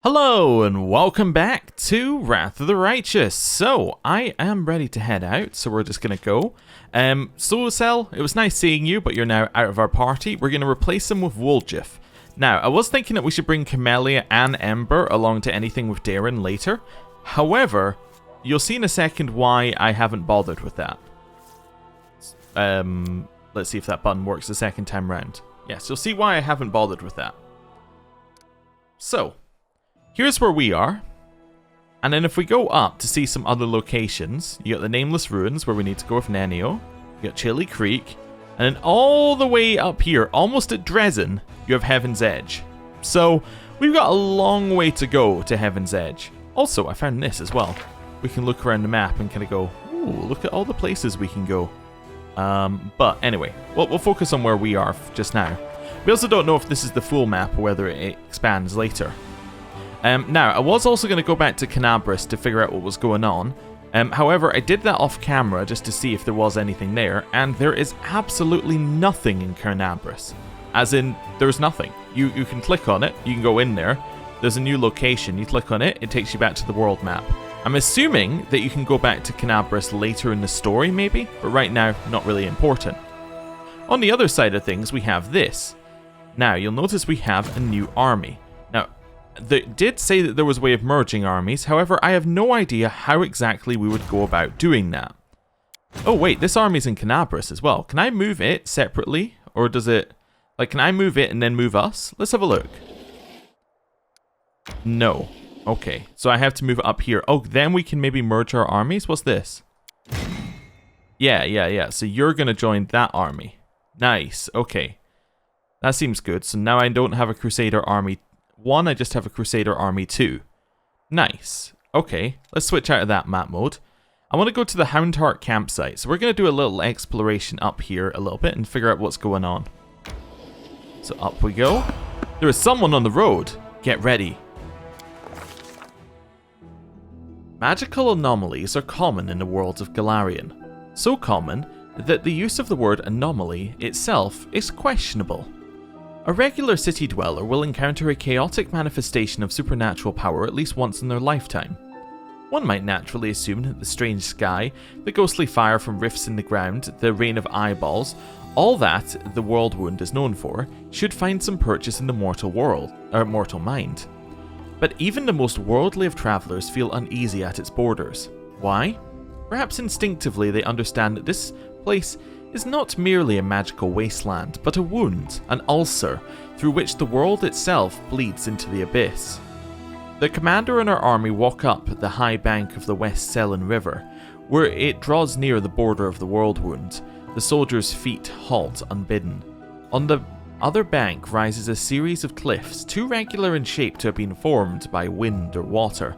Hello and welcome back to Wrath of the Righteous. So, I am ready to head out, so we're just going to go. Cell, it was nice seeing you, but you're now out of our party. We're going to replace him with Woljif. Now, I was thinking that we should bring Camellia and Ember along to anything with Darren later. However, you'll see in a second why I haven't bothered with that. Let's see if that button works the second time round. Yes, you'll see why I haven't bothered with that. So, here's where we are, and then if we go up to see some other locations, you got the Nameless Ruins where we need to go with Nenio, you got Chili Creek, and then all the way up here, almost at Dresden, you have Heaven's Edge. So, we've got a long way to go to Heaven's Edge. Also, I found this as well. We can look around the map and kind of go, ooh, look at all the places we can go. But anyway, we'll focus on where we are just now. We also don't know if this is the full map or whether it expands later. Now, I was also going to go back to Canabris to figure out what was going on. However, I did that off camera just to see if there was anything there, and there is absolutely nothing in Canabris. As in, there's nothing. You can click on it, you can go in there, there's a new location, you click on it, it takes you back to the world map. I'm assuming that you can go back to Canabris later in the story maybe, but right now, not really important. On the other side of things, we have this. Now, you'll notice we have a new army. Now, they did say that there was a way of merging armies, however, I have no idea how exactly we would go about doing that. Oh wait, this army's in Canabris as well. Can I move it separately? Or does it... Like, can I move it and then move us? Let's have a look. No. Okay, so I have to move it up here. Oh, then we can maybe merge our armies? What's this? Yeah. So you're going to join that army. Nice, okay. That seems good. So now I don't have a Crusader Army 1, I just have a Crusader Army 2. Nice. Okay, let's switch out of that map mode. I want to go to the Houndheart campsite. So we're going to do a little exploration up here a little bit and figure out what's going on. So up we go. There is someone on the road. Get ready. Magical anomalies are common in the world of Golarion. So common that the use of the word anomaly itself is questionable. A regular city dweller will encounter a chaotic manifestation of supernatural power at least once in their lifetime. One might naturally assume that the strange sky, the ghostly fire from rifts in the ground, the rain of eyeballs, all that the Worldwound is known for, should find some purchase in the mortal mind. But even the most worldly of travellers feel uneasy at its borders. Why? Perhaps instinctively they understand that this place is not merely a magical wasteland, but a wound, an ulcer, through which the world itself bleeds into the abyss. The commander and her army walk up the high bank of the West Selen River, where it draws near the border of the Worldwound. The soldiers' feet halt unbidden. On the other bank rises a series of cliffs, too regular in shape to have been formed by wind or water.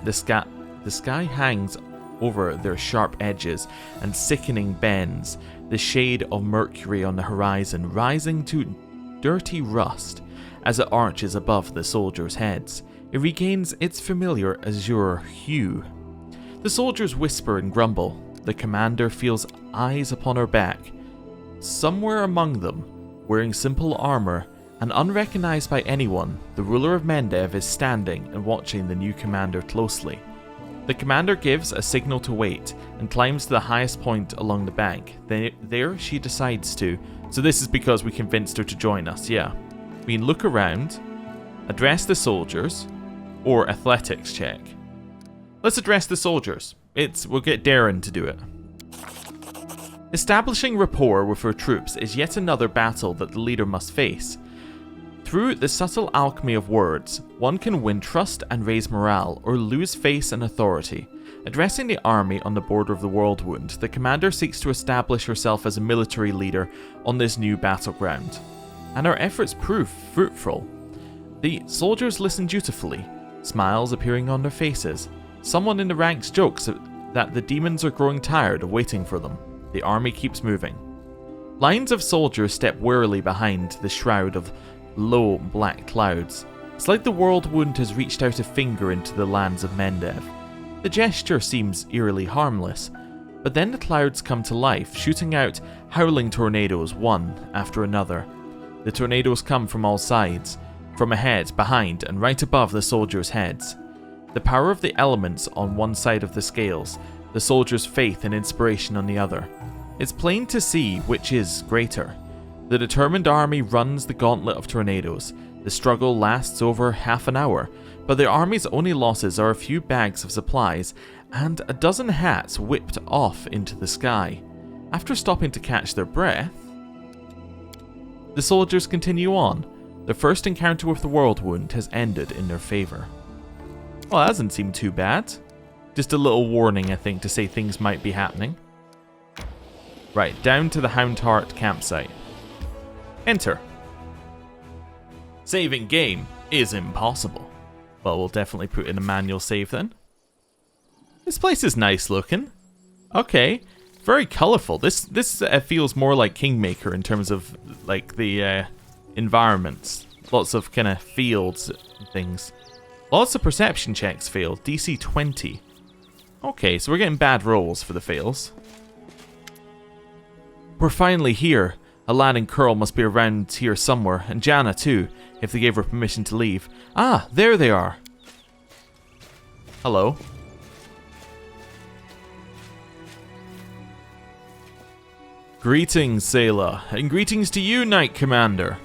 The sky hangs over their sharp edges and sickening bends, the shade of mercury on the horizon rising to dirty rust as it arches above the soldiers' heads. It regains its familiar azure hue. The soldiers whisper and grumble. The commander feels eyes upon her back. Somewhere among them, wearing simple armor and unrecognized by anyone, the ruler of Mendev is standing and watching the new commander closely. The commander gives a signal to wait and climbs to the highest point along the bank. There she decides to. So this is because we convinced her to join us, yeah. We can look around, address the soldiers, or athletics check. Let's address the soldiers. We'll get Darren to do it. Establishing rapport with her troops is yet another battle that the leader must face. Through the subtle alchemy of words, one can win trust and raise morale, or lose face and authority. Addressing the army on the border of the Worldwound, the commander seeks to establish herself as a military leader on this new battleground. And her efforts prove fruitful. The soldiers listen dutifully, smiles appearing on their faces. Someone in the ranks jokes that the demons are growing tired of waiting for them. The army keeps moving. Lines of soldiers step warily behind the shroud of low black clouds. It's like the Worldwound has reached out a finger into the lands of Mendev. The gesture seems eerily harmless, but then the clouds come to life, shooting out howling tornadoes one after another. The tornadoes come from all sides, from ahead, behind, and right above the soldiers' heads. The power of the elements on one side of the scales, the soldiers' faith and inspiration on the other. It's plain to see which is greater. The determined army runs the gauntlet of tornadoes. The struggle lasts over half an hour, but the army's only losses are a few bags of supplies and a dozen hats whipped off into the sky. After stopping to catch their breath, the soldiers continue on. Their first encounter with the Worldwound has ended in their favour. Well, that doesn't seem too bad. Just a little warning, I think, to say things might be happening. Right, down to the Houndheart campsite. Enter. Saving game is impossible. Well, we'll definitely put in a manual save then. This place is nice looking. Okay, very colourful. This feels more like Kingmaker in terms of like the environments. Lots of kind of fields and things. Lots of perception checks failed. DC 20. Okay, so we're getting bad rolls for the fails. We're finally here. Alan and Curl must be around here somewhere, and Jana too, if they gave her permission to leave. Ah, there they are. Hello. Greetings, Sailor, and greetings to you, Knight Commander.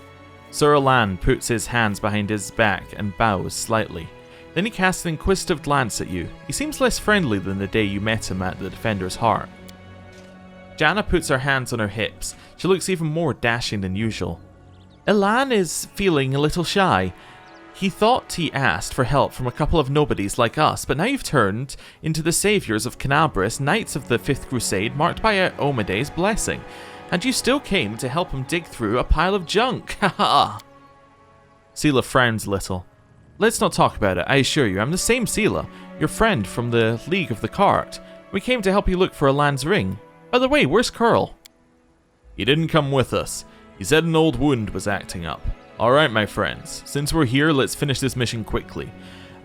Sir Alan puts his hands behind his back and bows slightly. Then he casts an inquisitive glance at you. He seems less friendly than the day you met him at the Defender's Heart. Jana puts her hands on her hips. She looks even more dashing than usual. Elan is feeling a little shy. He thought he asked for help from a couple of nobodies like us, but now you've turned into the saviors of Canabris, knights of the 5th Crusade, marked by Omede's blessing. And you still came to help him dig through a pile of junk. Haha. Sela frowns a little. Let's not talk about it, I assure you. I'm the same Sela, your friend from the League of the Cart. We came to help you look for Alan's ring. By the way, where's Curl? He didn't come with us. He said an old wound was acting up. Alright, my friends. Since we're here, let's finish this mission quickly.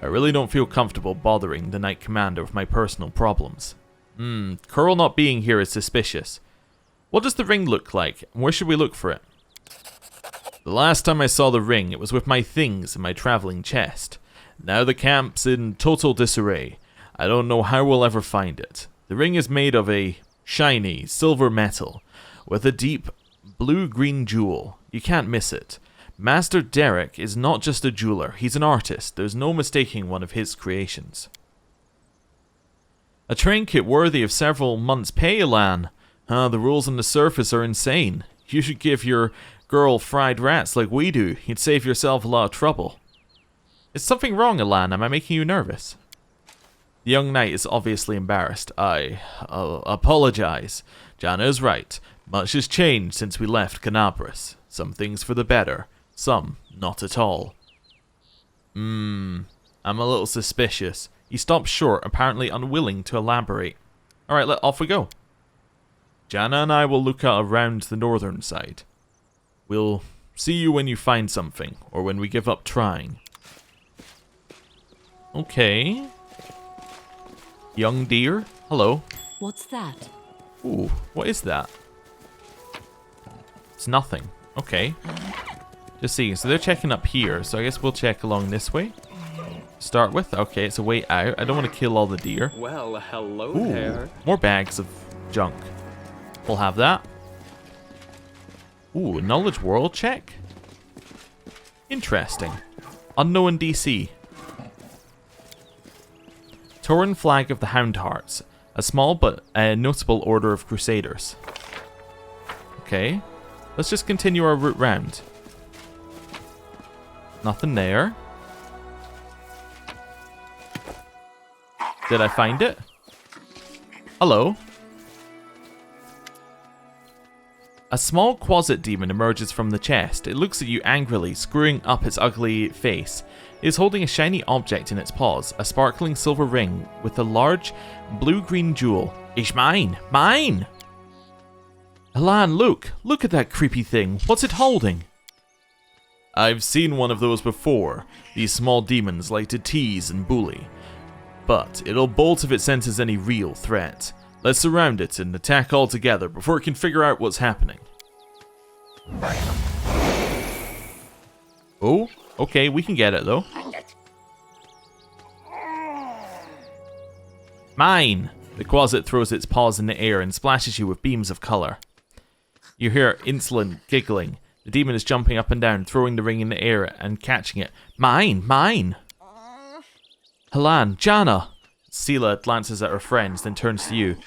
I really don't feel comfortable bothering the Knight Commander with my personal problems. Curl not being here is suspicious. What does the ring look like, and where should we look for it? The last time I saw the ring, it was with my things in my travelling chest. Now the camp's in total disarray. I don't know how we'll ever find it. The ring is made of a shiny silver metal with a deep blue-green jewel. You can't miss it. Master Derek is not just a jeweler, he's an artist. There's no mistaking one of his creations. A trinket worthy of several months' pay, Alan. The rules on the surface are insane. You should give your girl fried rats like we do. You'd save yourself a lot of trouble. Is something wrong, Alan? Am I making you nervous? The young knight is obviously embarrassed. I apologize. Jana is right. Much has changed since we left Canabris. Some things for the better, some not at all. I'm a little suspicious. He stops short, apparently unwilling to elaborate. Alright, off we go. Jana and I will look around the northern side. We'll see you when you find something, or when we give up trying. Okay. Young deer, hello. What's that? Ooh, what is that? It's nothing. Okay. Just seeing, so they're checking up here, so I guess we'll check along this way. Start with, okay, it's a way out. I don't want to kill all the deer. Well, hello Ooh, there. more bags of junk. We'll have that. Ooh, knowledge world check. Interesting. Unknown DC. Torn flag of the Houndhearts. A small but notable order of crusaders. Okay. Let's just continue our route round. Nothing there. Did I find it? Hello. A small quasit demon emerges from the chest. It looks at you angrily, screwing up its ugly face. It is holding a shiny object in its paws, a sparkling silver ring with a large blue-green jewel. It's mine! Mine! Alan, look! Look at that creepy thing. What's it holding? I've seen one of those before. These small demons like to tease and bully. But it'll bolt if it senses any real threat. Let's surround it and attack all together before it can figure out what's happening. Oh? Okay, we can get it though. Mine! The Quasit throws its paws in the air and splashes you with beams of colour. You hear insolent giggling. The demon is jumping up and down, throwing the ring in the air and catching it. Mine! Mine! Halan, Jana! Sela glances at her friends, then turns to you.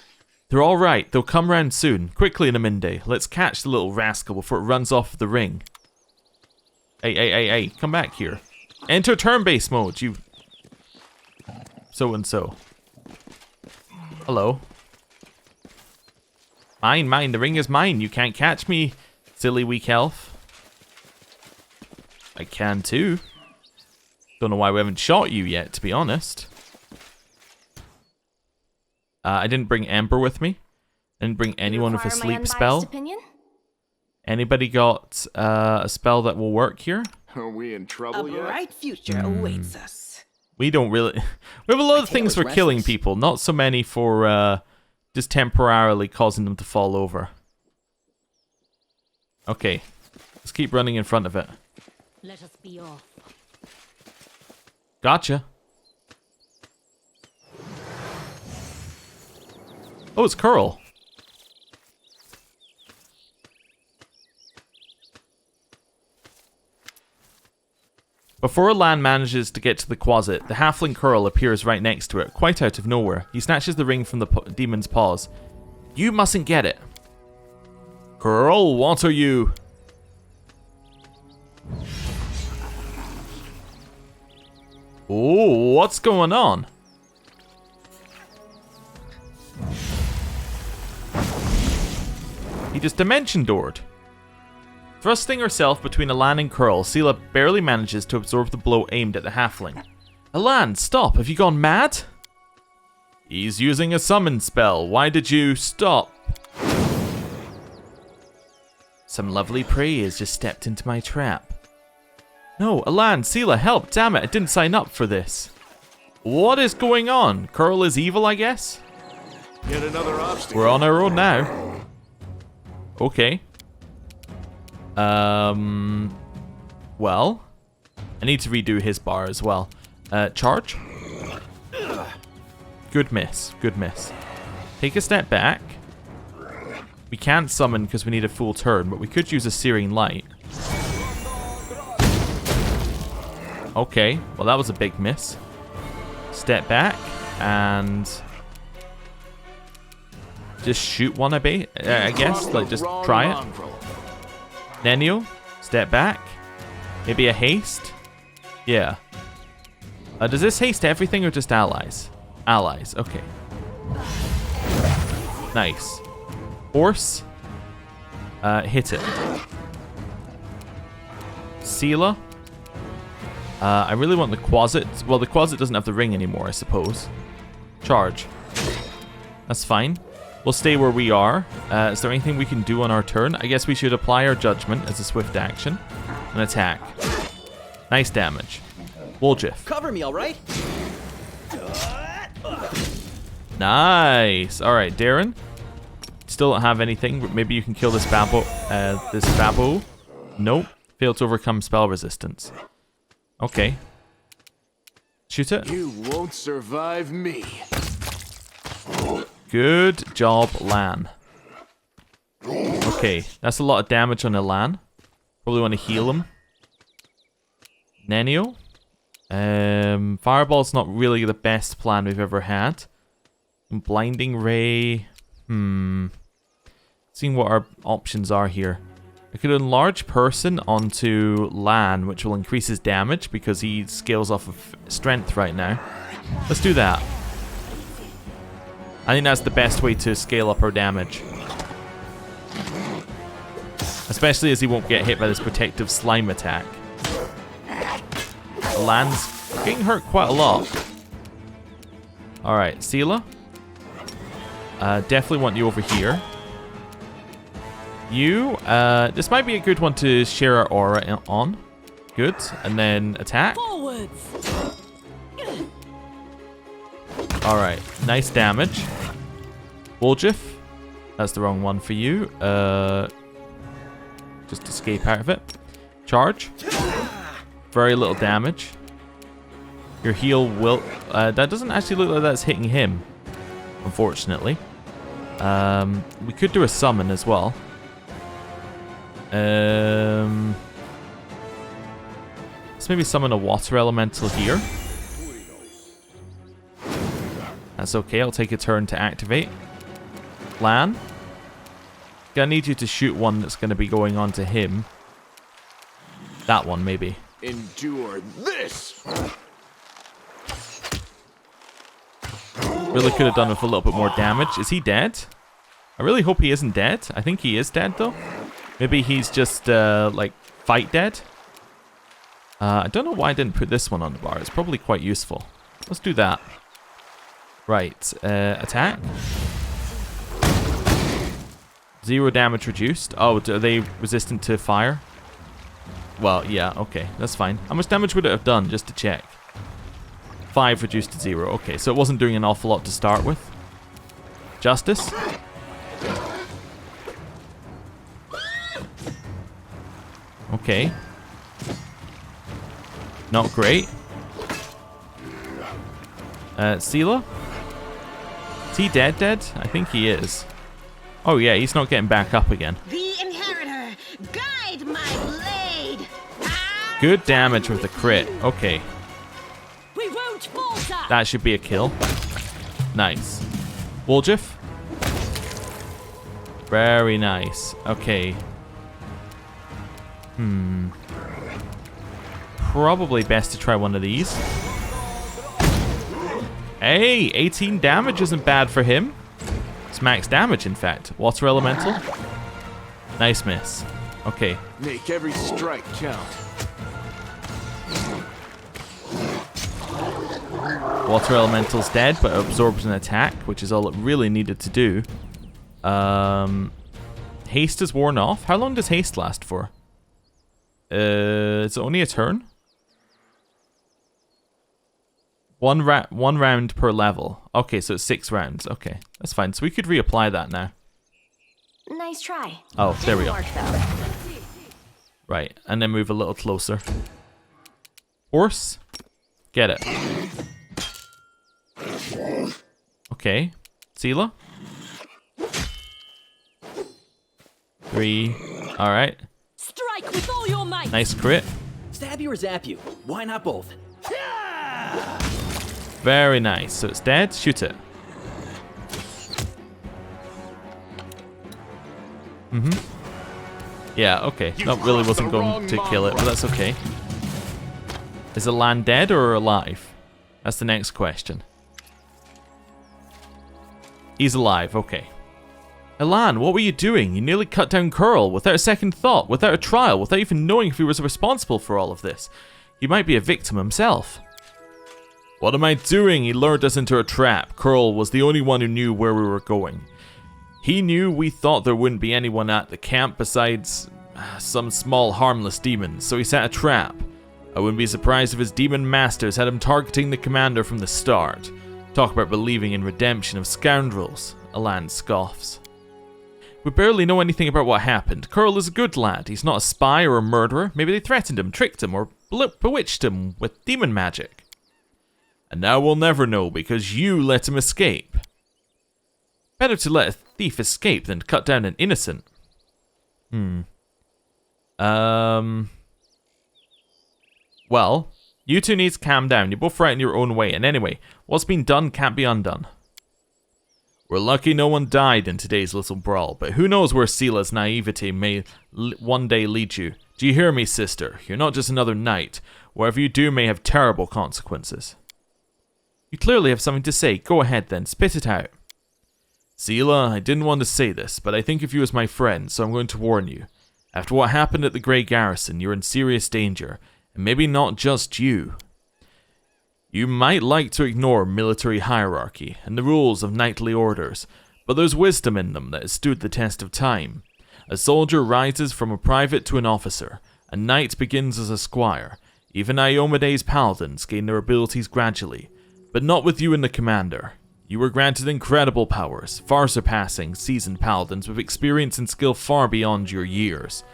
They're all right. They'll come round soon. Quickly, Naminde. Let's catch the little rascal before it runs off the ring. Hey. Come back here. Enter turn-based mode, you... So-and-so. Hello. Mine. The ring is mine. You can't catch me, silly weak elf. I can too. Don't know why we haven't shot you yet, to be honest. I didn't bring Ember with me. I didn't bring anyone with a sleep spell. Opinion? Anybody got a spell that will work here? Are we in trouble yet? A bright future awaits us. We don't really... We have a lot of things for killing people. Not so many for just temporarily causing them to fall over. Okay. Let's keep running in front of it. Let us be off. Gotcha. Oh, it's Curl. Before Lan manages to get to the Quasit, the halfling Curl appears right next to it, quite out of nowhere. He snatches the ring from the demon's paws. You mustn't get it. Curl, what are you? Oh, what's going on? He just dimension doored. Thrusting herself between Alan and Curl, Sela barely manages to absorb the blow aimed at the halfling. Alan, stop! Have you gone mad? He's using a summon spell. Why did you stop? Some lovely prey has just stepped into my trap. No, Alan, Sela, help! Damn it, I didn't sign up for this. What is going on? Curl is evil, I guess? Yet another obstacle. We're on our own now. Okay. Well, I need to redo his bar as well. Charge. Good miss. Take a step back. We can't summon because we need a full turn, but we could use a Searing Light. Okay, well that was a big miss. Step back and just shoot one, I guess. Like, just try it. Nenio, step back. Maybe a haste? Yeah. Does this haste everything or just allies? Allies, okay. Nice. Horse. Hit it. Sela. I really want the Quasit. Well, the Quasit doesn't have the ring anymore, I suppose. Charge. That's fine. We'll stay where we are. Is there anything we can do on our turn? I guess we should apply our judgment as a swift action. And attack. Nice damage. Woljif. Cover me, all right? Nice. All right, Darren. Still don't have anything, but maybe you can kill this Babo. Nope. Failed to overcome spell resistance. Okay. Shoot it. You won't survive me. Good job, Lan. Okay, that's a lot of damage on Lan. Probably want to heal him. Nenio. Fireball's not really the best plan we've ever had. Blinding Ray. Seeing what our options are here. I could enlarge person onto Lan, which will increase his damage because he scales off of strength right now. Let's do that. I think that's the best way to scale up our damage. Especially as he won't get hit by this protective slime attack. Lan's getting hurt quite a lot. Alright, Sela. Definitely want you over here. You, this might be a good one to share our aura on. Good. And then attack. Forwards. Alright, nice damage. Woljif. That's the wrong one for you. Just escape out of it. Charge. very little damage. Your heal will... that doesn't actually look like that's hitting him, unfortunately. We could do a summon as well. Let's maybe summon a water elemental here. That's okay, I'll take a turn to activate. Lan, gonna need you to shoot one that's gonna be going on to him. That one, maybe. Endure this. Really could have done with a little bit more damage. Is he dead? I really hope he isn't dead. I think he is dead, though. Maybe he's just, like, fight dead. I don't know why I didn't put this one on the bar. It's probably quite useful. Let's do that. Right. Attack. 0 damage reduced. Oh, are they resistant to fire? Well, yeah, okay. That's fine. How much damage would it have done, just to check? 5 reduced to 0. Okay, so it wasn't doing an awful lot to start with. Justice. Okay. Not great. Sela? Is he dead? I think he is. Oh yeah, he's not getting back up again. The inheritor, guide my blade. Good damage with the crit. Okay. We won't falter. That should be a kill. Nice. Woljif? Very nice. Okay. Probably best to try one of these. Hey, 18 damage isn't bad for him. It's max damage, in fact. Water elemental. Nice miss. Okay. Make every strike count. Water elemental's dead, but absorbs an attack, which is all it really needed to do. Haste is worn off. How long does haste last for? It's only a turn. One round per level. Okay, so it's 6 rounds. Okay, that's fine. So we could reapply that now. Nice try. Oh, there we go. Right, and then move a little closer. Horse, get it. Okay, Sela. 3. All right. Strike with all your might. Nice crit. Stab you or zap you? Why not both? Very nice. So it's dead. Shoot it. Yeah, okay. That really wasn't going to kill it, but that's okay. Is Elan dead or alive? That's the next question. He's alive, okay. Elan, what were you doing? You nearly cut down Curl without a second thought, without a trial, without even knowing if he was responsible for all of this. He might be a victim himself. What am I doing? He lured us into a trap. Curl was the only one who knew where we were going. He knew we thought there wouldn't be anyone at the camp besides some small harmless demons, so he set a trap. I wouldn't be surprised if his demon masters had him targeting the commander from the start. Talk about believing in redemption of scoundrels, Elan scoffs. We barely know anything about what happened. Curl is a good lad. He's not a spy or a murderer. Maybe they threatened him, tricked him, or bewitched him with demon magic. And now we'll never know because you let him escape. Better to let a thief escape than cut down an innocent. Well, you two need to calm down. You're both right in your own way. And anyway, what's been done can't be undone. We're lucky no one died in today's little brawl, but who knows where Sela's naivety may one day lead you. Do you hear me, sister? You're not just another knight. Whatever you do may have terrible consequences. You clearly have something to say. Go ahead then, spit it out. Sela, I didn't want to say this, but I think of you as my friend, so I'm going to warn you. After what happened at the Grey Garrison, you're in serious danger, and maybe not just you. You might like to ignore military hierarchy and the rules of knightly orders, but there's wisdom in them that has stood the test of time. A soldier rises from a private to an officer, a knight begins as a squire. Even Iomede's paladins gain their abilities gradually, but not with you and the commander. You were granted incredible powers, far surpassing seasoned paladins with experience and skill far beyond your years.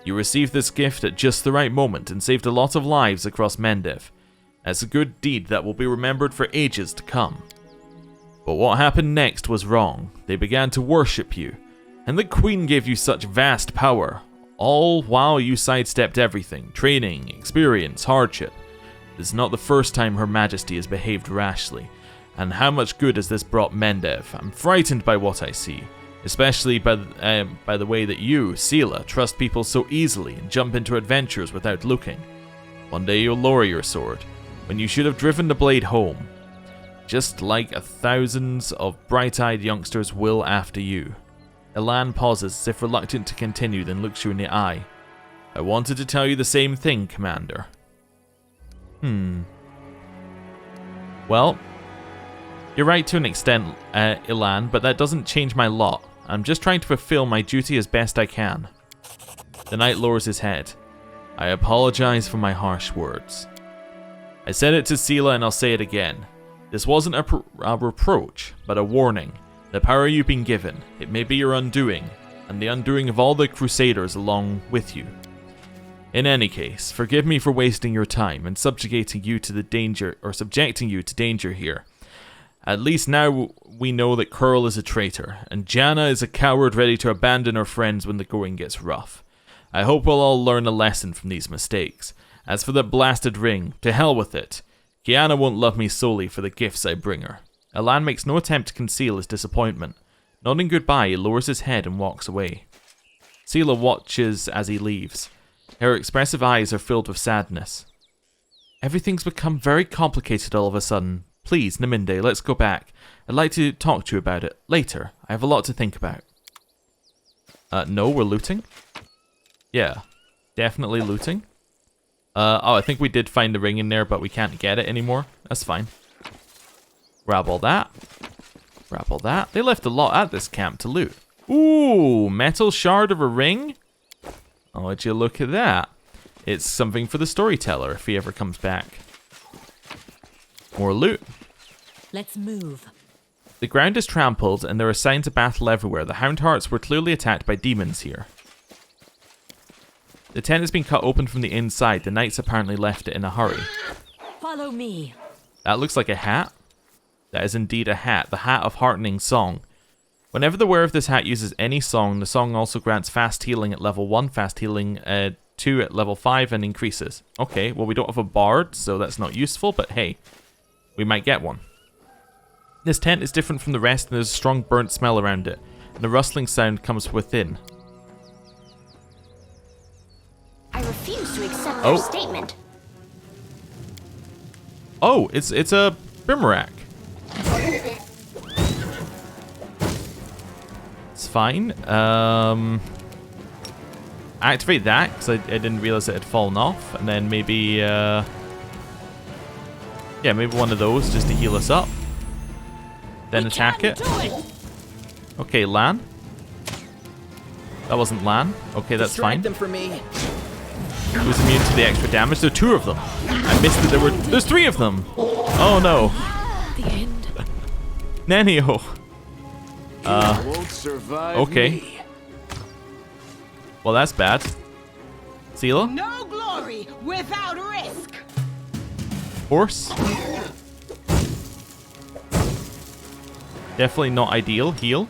You received this gift at just the right moment and saved a lot of lives across Mendev. That's a good deed that will be remembered for ages to come. But what happened next was wrong. They began to worship you, and the Queen gave you such vast power, all while you sidestepped everything: training, experience, hardship. This is not the first time Her Majesty has behaved rashly, and how much good has this brought Mendev? I'm frightened by what I see, especially by the way that you, Seela, trust people so easily and jump into adventures without looking. One day you'll lower your sword, when you should have driven the blade home, just like thousands of bright-eyed youngsters will after you. Elan pauses as if reluctant to continue, then looks you in the eye. I wanted to tell you the same thing, Commander. Well, you're right to an extent, Elan, but that doesn't change my lot. I'm just trying to fulfill my duty as best I can. The knight lowers his head. I apologize for my harsh words. I said it to Seela and I'll say it again. This wasn't a reproach, but a warning. The power you've been given, it may be your undoing, and the undoing of all the Crusaders along with you. In any case, forgive me for wasting your time and subjecting you to danger here. At least now we know that Curl is a traitor, and Janna is a coward ready to abandon her friends when the going gets rough. I hope we'll all learn a lesson from these mistakes. As for the blasted ring, to hell with it. Kiana won't love me solely for the gifts I bring her. Elan makes no attempt to conceal his disappointment. Nodding goodbye, he lowers his head and walks away. Seela watches as he leaves. Her expressive eyes are filled with sadness. Everything's become very complicated all of a sudden. Please, Naminde, let's go back. I'd like to talk to you about it later. I have a lot to think about. No, we're looting? Yeah, definitely looting. Oh, I think we did find the ring in there, but we can't get it anymore. That's fine. Grab all that. Grab all that. They left a lot at this camp to loot. Ooh, metal shard of a ring? Oh, would you look at that? It's something for the storyteller if he ever comes back. More loot. Let's move. The ground is trampled and there are signs of battle everywhere. The Houndhearts were clearly attacked by demons here. The tent has been cut open from the inside. The knights apparently left it in a hurry. Follow me. That looks like a hat. That is indeed a hat. The Hat of Heartening Song. Whenever the wearer of this hat uses any song, the song also grants fast healing at level 1, fast healing 2 at level 5, and increases. Okay, well we don't have a bard, so that's not useful, but hey, we might get one. This tent is different from the rest, and there's a strong burnt smell around it, and a rustling sound comes from within. I refuse to accept your statement. Oh, it's a Brimarack. It's fine. Activate that, because I didn't realize it had fallen off. And then maybe, yeah, maybe one of those just to heal us up. Then attack it. Okay, Lan. That wasn't Lan. Okay, that's fine. Them for me. Who's immune to the extra damage? There are 2 of them. I missed that there's 3 of them. Oh no. The end. Nenio. Won't survive Okay. me. Well, that's bad. Seela? No glory without risk. Horse? Definitely not ideal. Heal.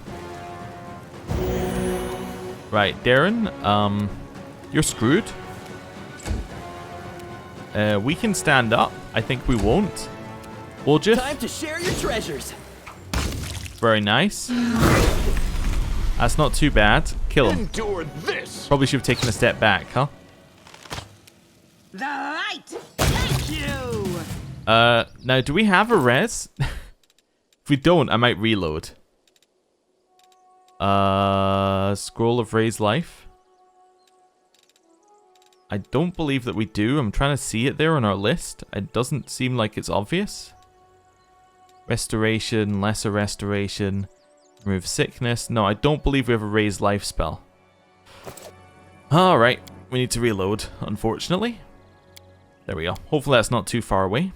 Right, Darren. You're screwed. We can stand up. I think we won't. We'll just... Time to share your treasures. Very nice. That's not too bad. Kill him. Endure this. Probably should have taken a step back, huh? The light. Thank you. Now, do we have a res? If we don't, I might reload. Scroll of Raised Life. I don't believe that we do. I'm trying to see it there on our list. It doesn't seem like it's obvious. Restoration, lesser restoration, remove sickness. No, I don't believe we have a raised life spell. Alright, we need to reload, unfortunately. There we go. Hopefully that's not too far away.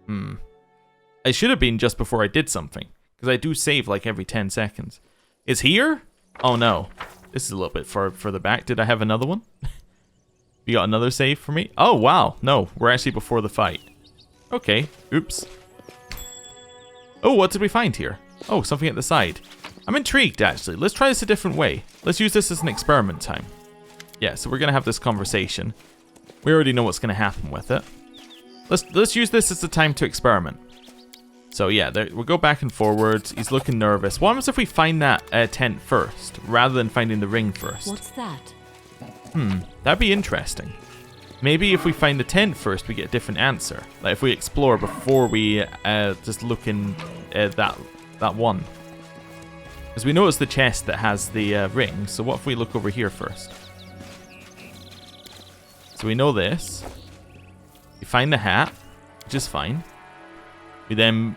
I should have been just before I did something, because I do save like every 10 seconds. It's here? Oh no. This is a little bit further back. Did I have another one? You got another save for me? Oh, wow. No, we're actually before the fight. Okay. Oops. Oh, what did we find here? Oh, something at the side. I'm intrigued, actually. Let's try this a different way. Let's use this as an experiment time. Yeah, so we're going to have this conversation. We already know what's going to happen with it. Let's use this as a time to experiment. So yeah, we'll go back and forward. He's looking nervous. What happens if we find that tent first, rather than finding the ring first? What's that? That'd be interesting. Maybe if we find the tent first, we get a different answer. Like if we explore before we just look in that one. Because we know it's the chest that has the ring, so what if we look over here first? So we know this. We find the hat, which is fine. We then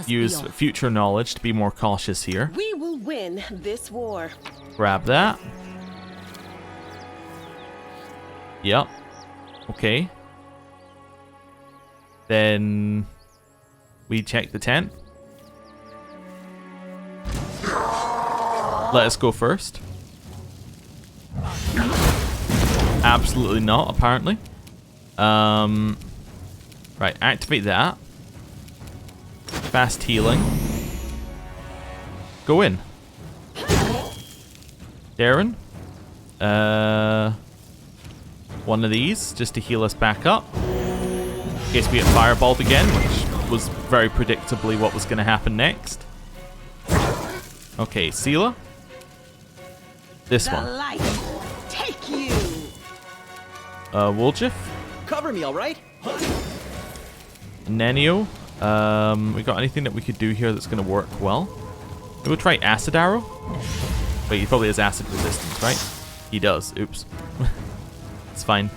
use future knowledge to be more cautious here. We will win this war. Grab that. Yep. Okay. Then we check the tent. Let us go first. Absolutely not, apparently. Right, activate that. Fast healing. Go in. Darren. One of these, just to heal us back up. In case we get fireballed again, which was very predictably what was going to happen next. Okay, Seela. This one. Light. Take you. Woljif. Cover me, all right? Nenio. We got anything that we could do here that's going to work well? We'll try Acid Arrow. Wait, he probably has acid resistance, right? He does. Oops. It's fine.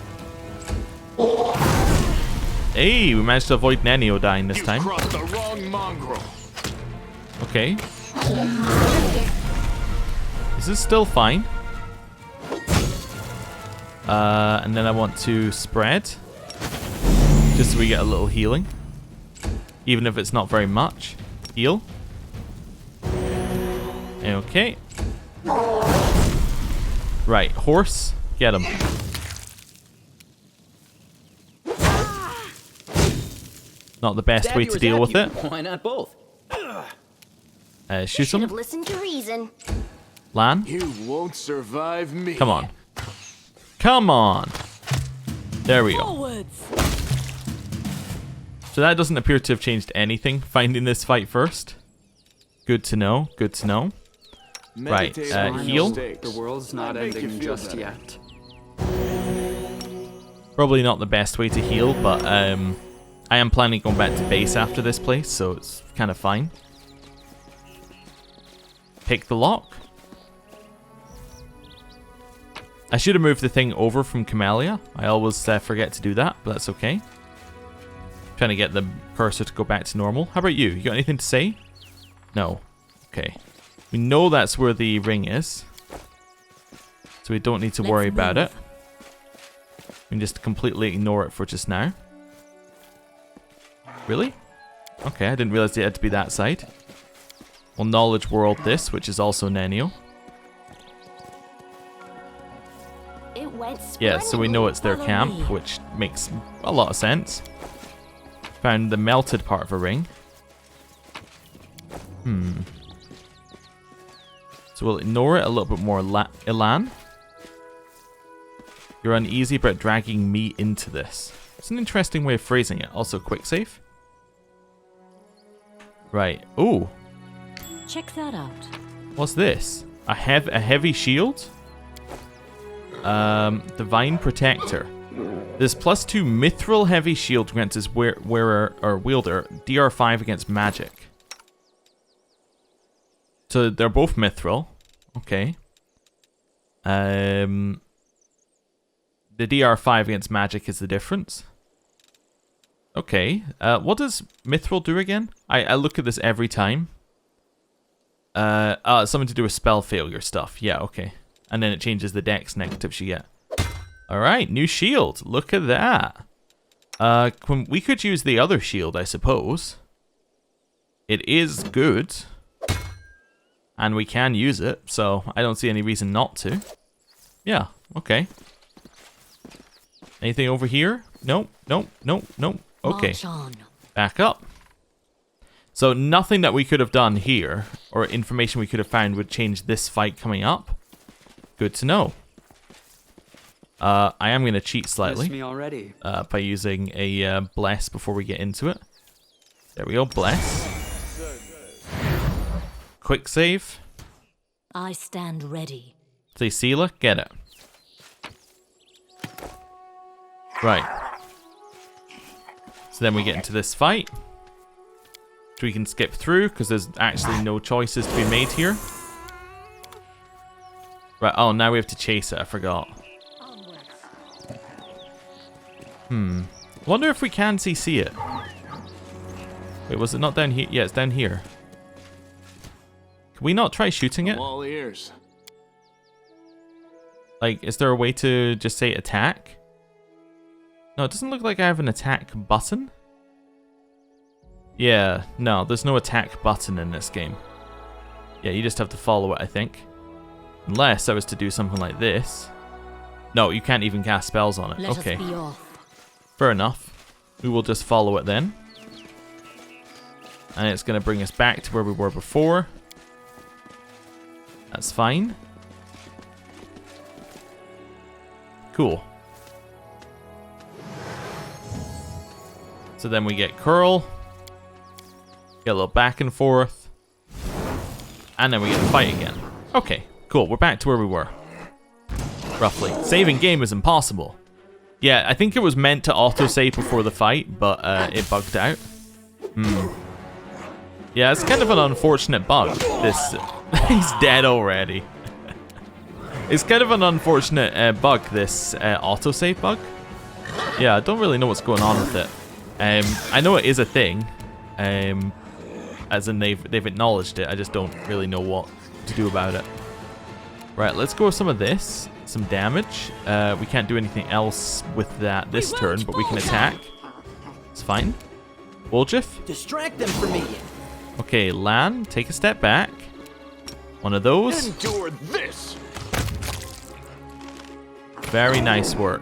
Hey, we managed to avoid Nenio dying this time. Crossed the wrong mongrel. Okay. This is still fine. And then I want to spread. Just so we get a little healing. Even if it's not very much. Heal. Okay. Right, horse. Get him. Not the best way to deal with it. Why not both? Shoot Should him. have listened to reason. Lan. You won't survive me. Come on. Come on. There we go. Forwards. So that doesn't appear to have changed anything, finding this fight first. Good to know. Good to know. Right, Meditate on your heal. mistakes. The world's not Might make you ending feel just better. yet. Probably not the best way to heal, but I am planning on going back to base after this place, so it's kind of fine. Pick the lock. I should have moved the thing over from Camellia. I always forget to do that, but that's okay. Trying to get the cursor to go back to normal. How about you? You got anything to say? No. Okay. We know that's where the ring is, so we don't need to worry about it. We can just completely ignore it for just now. Really? Okay, I didn't realize it had to be that side. We'll knowledge world this, which is also Nenio. It went Yeah, so we know it's their Follow camp, me. which makes a lot of sense. Found the melted part of a ring. So we'll ignore it a little bit more. Ilan. You're uneasy about dragging me into this. It's an interesting way of phrasing it. Also, quick save. Right. Ooh. Check that out. What's this? A heavy shield? Divine Protector. This +2 mithril heavy shield grants its wearer or wielder DR5 against magic. So they're both mithril. Okay. The DR5 against magic is the difference. Okay. What does mithril do again? I look at this every time. Something to do with spell failure stuff. Yeah, okay. And then it changes the dex negatives you get. Alright, new shield. Look at that. We could use the other shield, I suppose. It is good. And we can use it, so I don't see any reason not to. Yeah, okay. Anything over here? Nope, nope, nope, nope. Okay. March on. Back up. So nothing that we could have done here, or information we could have found, would change this fight coming up. Good to know. I am going to cheat slightly Me already. by using a bless before we get into it. There we go, bless. Quick save. I stand ready. Say Seela, get it. Right. So then we get into this fight. Which we can skip through because there's actually no choices to be made here. Right, oh, now we have to chase it, I forgot. Wonder if we can CC it. Wait, was it not down here? Yeah, it's down here. Can we not try shooting it? I'm all ears. Like, is there a way to just say attack? No, it doesn't look like I have an attack button. Yeah, no, there's no attack button in this game. Yeah, you just have to follow it, I think. Unless I was to do something like this. No, you can't even cast spells on it. Let Okay, us be off. fair enough. We will just follow it then. And it's going to bring us back to where we were before. That's fine. Cool. So then we get curl. Get a little back and forth. And then we get to fight again. Okay, cool. We're back to where we were. Roughly. Saving game is impossible. Yeah, I think it was meant to autosave before the fight, but it bugged out. Yeah, it's kind of an unfortunate bug. This... He's dead already. It's kind of an unfortunate bug, this autosave bug. Yeah, I don't really know what's going on with it. I know it is a thing. As in they've acknowledged it. I just don't really know what to do about it. Right, let's go with some of this. Some damage. We can't do anything else with that this turn, but we can attack. It's fine. Woljif. Distract them from me. Okay, Lan, take a step back. One of those. Endure this. Very nice work.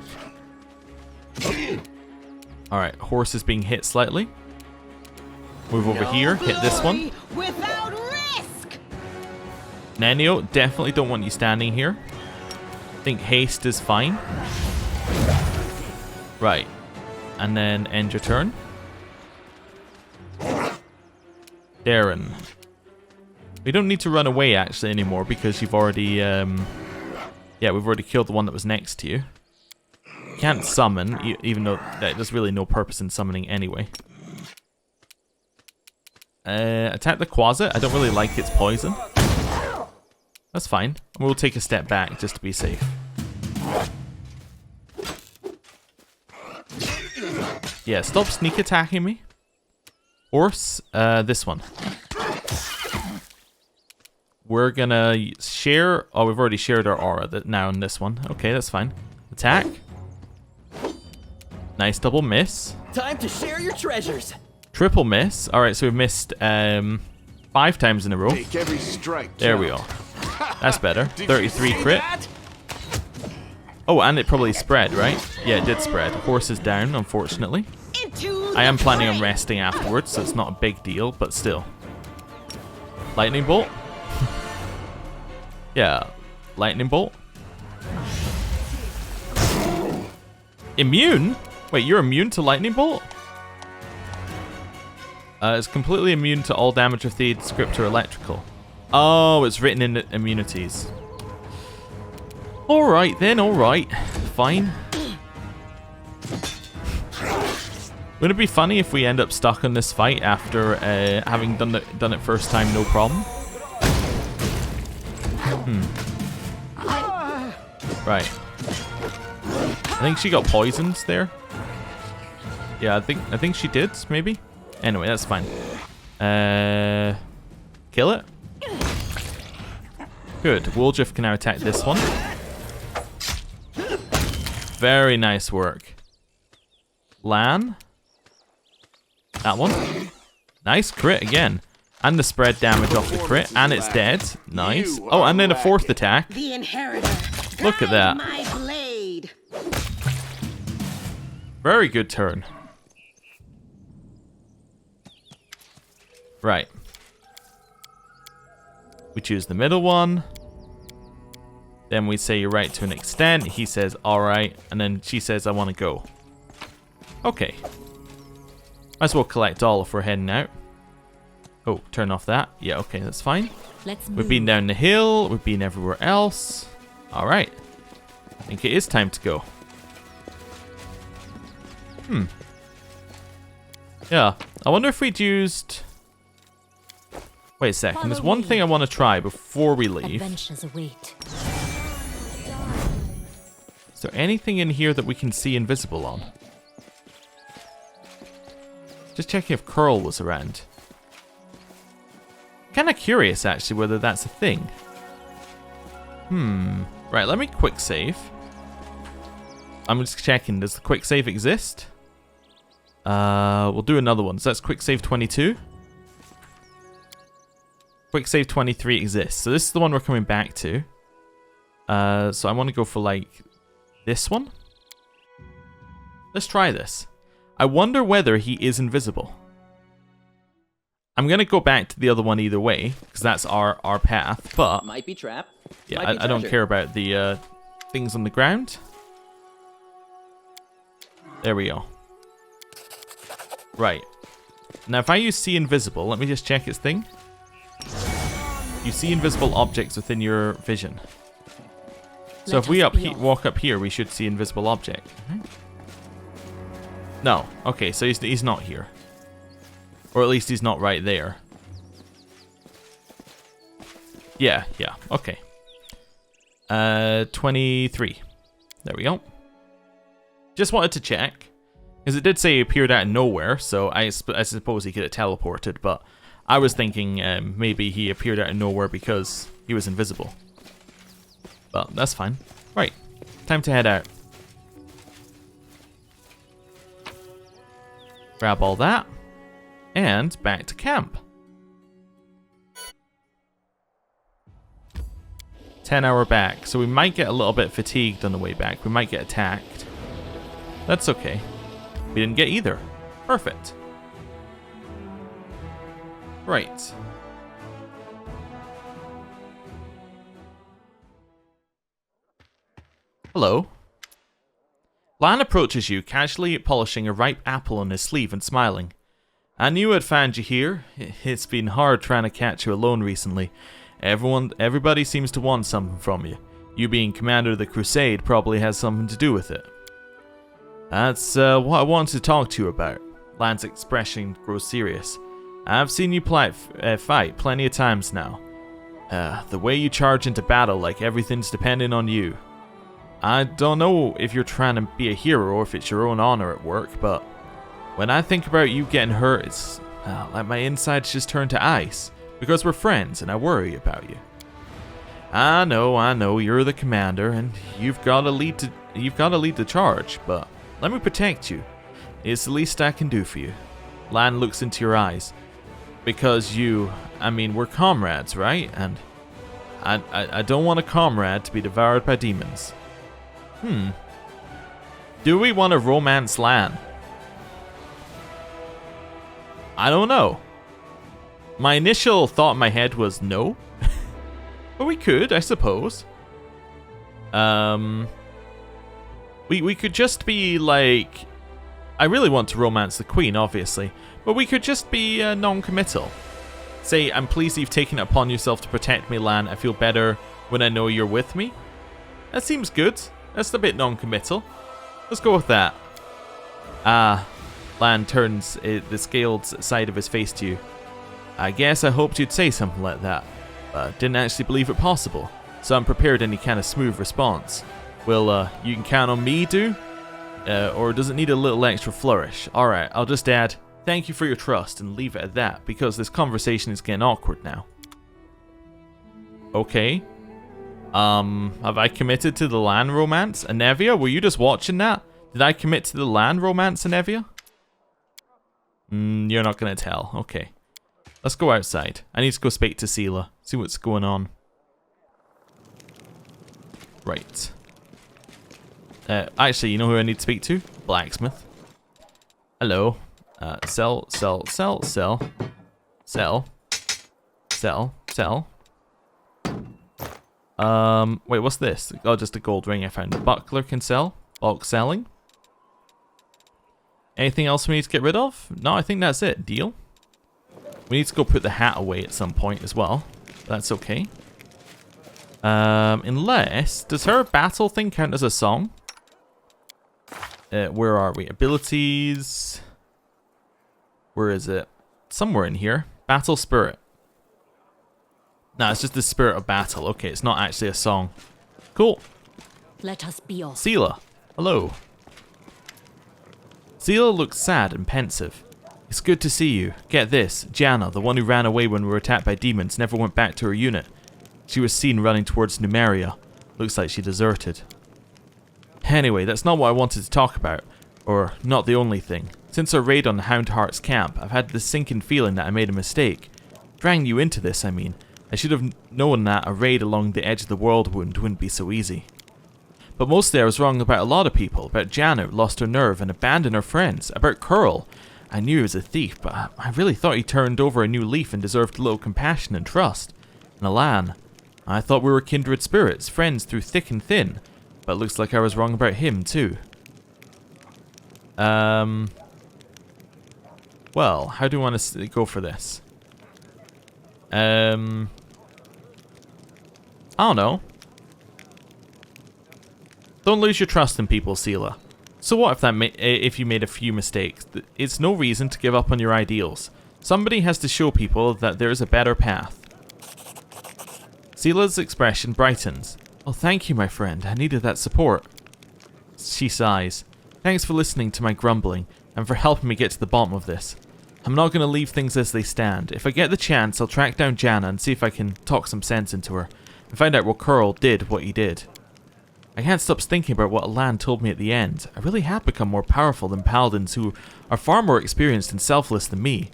Alright, horse is being hit slightly. Move over here, hit this one. Without risk. Nenio, definitely don't want you standing here. I think haste is fine. Right. And then end your turn. Darren. We don't need to run away actually anymore because you've already yeah, we've already killed the one that was next to you. Can't summon, even though there's really no purpose in summoning anyway. Attack the Quasit. I don't really like its poison. That's fine. We'll take a step back just to be safe. Yeah, stop sneak attacking me. Horse, this one. We're gonna share... Oh, we've already shared our aura now in this one. Okay, that's fine. Attack. Nice double miss. Time to share your treasures. Triple miss. Alright, so we've missed 5 times in a row. Take every strike. There we go. That's better. 33 crit. Oh, and it probably spread, right? Yeah, it did spread. Horse is down, unfortunately. I am planning on resting afterwards, so it's not a big deal, but still. Lightning bolt. Yeah, lightning bolt. Immune? Wait, you're immune to lightning bolt? It's completely immune to all damage of the script or electrical. Oh, it's written in the immunities. Alright then, alright. Fine. Wouldn't it be funny if we end up stuck on this fight after having done it first time, no problem? Right. I think she got poisoned there. Yeah, I think she did, maybe. Anyway, that's fine. Kill it. Good. Woljif can now attack this one. Very nice work. Lan. That one. Nice crit again. And the spread damage off the crit, and it's dead. Nice. Oh, and then a fourth attack. The inheritor. Look at that. My blade. Very good turn. Right. We choose the middle one. Then we say you're right to an extent. He says, alright. And then she says, I want to go. Okay. Might as well collect all if we're heading out. Oh, turn off that. Yeah, okay, that's fine. We've been down the hill. We've been everywhere else. Alright. I think it is time to go. Yeah. I wonder if we'd used... Wait a second. There's one thing I want to try before we leave. Adventures await. Is there anything in here that we can see invisible on? Just checking if Curl was around. Kinda curious actually whether that's a thing. Right, let me quick save. I'm just checking, does the quick save exist? We'll do another one. So that's quick save 22. Quick save 23 exists. So this is the one we're coming back to. So I want to go for like this one. Let's try this. I wonder whether he is invisible. I'm going to go back to the other one either way, because that's our path, but... Might be trap. Yeah, Might be I don't treasure. care about the things on the ground. There we go. Right. Now if I use See Invisible, let me just check its thing. You see invisible objects within your vision. So if we walk up here, we should see invisible object. No. Okay, so he's not here. Or at least he's not right there. Yeah, okay. 23. There we go. Just wanted to check. Because it did say he appeared out of nowhere, so I suppose he could have teleported, but I was thinking maybe he appeared out of nowhere because he was invisible. But that's fine. Right, time to head out. Grab all that. And back to camp. 10-hour back, so we might get a little bit fatigued on the way back. We might get attacked. That's okay. We didn't get either. Perfect. Right. Hello. Lan approaches you, casually polishing a ripe apple on his sleeve and smiling. I knew I'd find you here. It's been hard trying to catch you alone recently. Everybody seems to want something from you. You being commander of the Crusade probably has something to do with it. That's what I wanted to talk to you about. Lan's expression grows serious. I've seen you fight plenty of times now. The way you charge into battle like everything's depending on you. I don't know if you're trying to be a hero or if it's your own honor at work, but when I think about you getting hurt, it's like my insides just turn to ice, because we're friends and I worry about you. I know, you're the commander and you've got to lead the charge, but let me protect you. It's the least I can do for you. Lan looks into your eyes. Because we're comrades, right? And I don't want a comrade to be devoured by demons. Do we want to romance Lan? I don't know. My initial thought in my head was no. But we could, I suppose. We could just be like... I really want to romance the Queen, obviously. But we could just be non-committal. Say, I'm pleased you've taken it upon yourself to protect me, Lan. I feel better when I know you're with me. That seems good. That's a bit non-committal. Let's go with that. Lan turns the scaled side of his face to you. I guess I hoped you'd say something like that, but didn't actually believe it possible, so I'm prepared any kind of smooth response. Well, you can count on me, do? Or does it need a little extra flourish? Alright, I'll just add, thank you for your trust and leave it at that, because this conversation is getting awkward now. Okay. Have I committed to the Lan romance? Anevia, were you just watching that? Did I commit to the Lan romance, Anevia? You're not gonna tell. Okay. Let's go outside. I need to go speak to Seela. See what's going on. Right. Actually, you know who I need to speak to? Blacksmith. Hello. Sell. Wait, what's this? Oh, just a gold ring I found. Buckler can sell. Bulk selling. Anything else we need to get rid of? No, I think that's it. Deal. We need to go put the hat away at some point as well. That's okay. Unless... Does her battle thing count as a song? Where are we? Abilities... Where is it? Somewhere in here. Battle Spirit. No, it's just the spirit of battle. Okay, it's not actually a song. Cool. Let us be off. Seela. Hello. Seela looks sad and pensive. It's good to see you. Get this. Janna, the one who ran away when we were attacked by demons, never went back to her unit. She was seen running towards Numeria. Looks like she deserted. Anyway, that's not what I wanted to talk about. Or, not the only thing. Since our raid on Houndheart's camp, I've had this sinking feeling that I made a mistake. Dragging you into this, I mean. I should have known that a raid along the edge of the Worldwound wouldn't be so easy. But mostly I was wrong about a lot of people. About Janna, who lost her nerve and abandoned her friends. About Curl. I knew he was a thief, but I really thought he turned over a new leaf and deserved a little compassion and trust. And Alan. I thought we were kindred spirits, friends through thick and thin. But it looks like I was wrong about him, too. Well, how do you want to go for this? I don't know. Don't lose your trust in people, Seela. So what if you made a few mistakes? It's no reason to give up on your ideals. Somebody has to show people that there is a better path. Seela's expression brightens. Oh, thank you, my friend. I needed that support. She sighs. Thanks for listening to my grumbling, and for helping me get to the bottom of this. I'm not going to leave things as they stand. If I get the chance, I'll track down Janna and see if I can talk some sense into her, and find out what Curl did what he did. I can't stop thinking about what Alan told me at the end. I really have become more powerful than paladins who are far more experienced and selfless than me.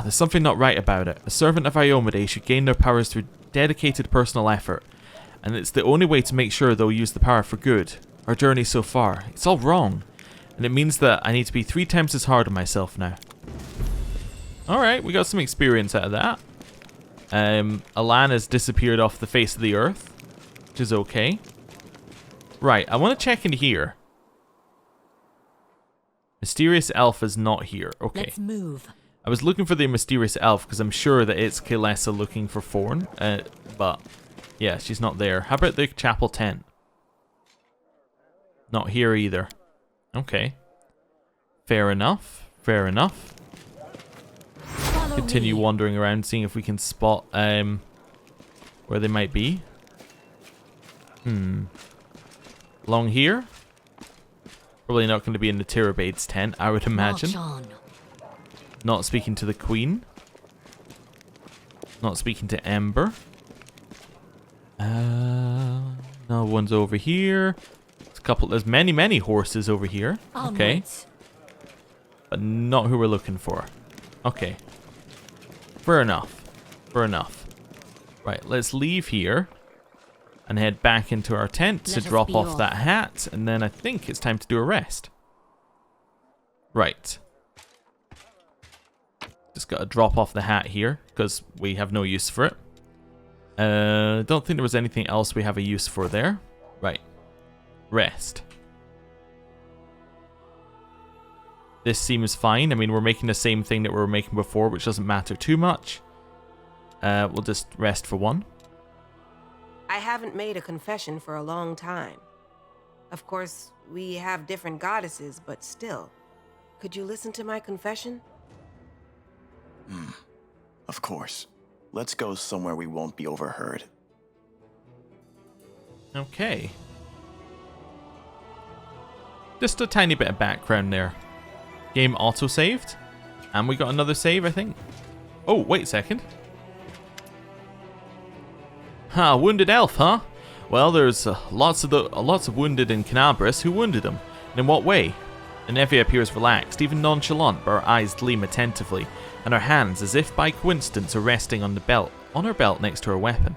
There's something not right about it. A servant of Iomade should gain their powers through dedicated personal effort, and it's the only way to make sure they'll use the power for good. Our journey so far, it's all wrong, and it means that I need to be 3 times as hard on myself now. Alright, we got some experience out of that. Alan has disappeared off the face of the earth, which is okay. Right, I want to check in here. Mysterious elf is not here. Okay. Let's move. I was looking for the mysterious elf because I'm sure that it's Kaelessa looking for Thorn. But yeah, she's not there. How about the chapel tent? Not here either. Okay. Fair enough. Fair enough. Continue wandering around, seeing if we can spot where they might be. Along here? Probably not going to be in the Tirabade's tent, I would imagine. Not speaking to the Queen. Not speaking to Ember. No one's over here. There's many horses over here. Okay. But not who we're looking for. Okay. Fair enough. Fair enough. Right, let's leave here and head back into our tent to drop off that hat, and then I think it's time to do a rest. Right. Just gotta drop off the hat here, because we have no use for it. Don't think there was anything else we have a use for there. Right. Rest. This seems fine. I mean, we're making the same thing that we were making before, which doesn't matter too much. We'll just rest for 1. I haven't made a confession for a long time. Of course, we have different goddesses, but still. Could you listen to my confession? Of course. Let's go somewhere we won't be overheard. Okay. Just a tiny bit of background there. Game auto-saved. And we got another save, I think. Oh, wait a second. Wounded elf, huh? Well, there's lots of wounded in Canabras. Who wounded them? And in what way? Inevia appears relaxed, even nonchalant, but her eyes gleam attentively. and her hands, as if by coincidence, are resting on her belt next to her weapon.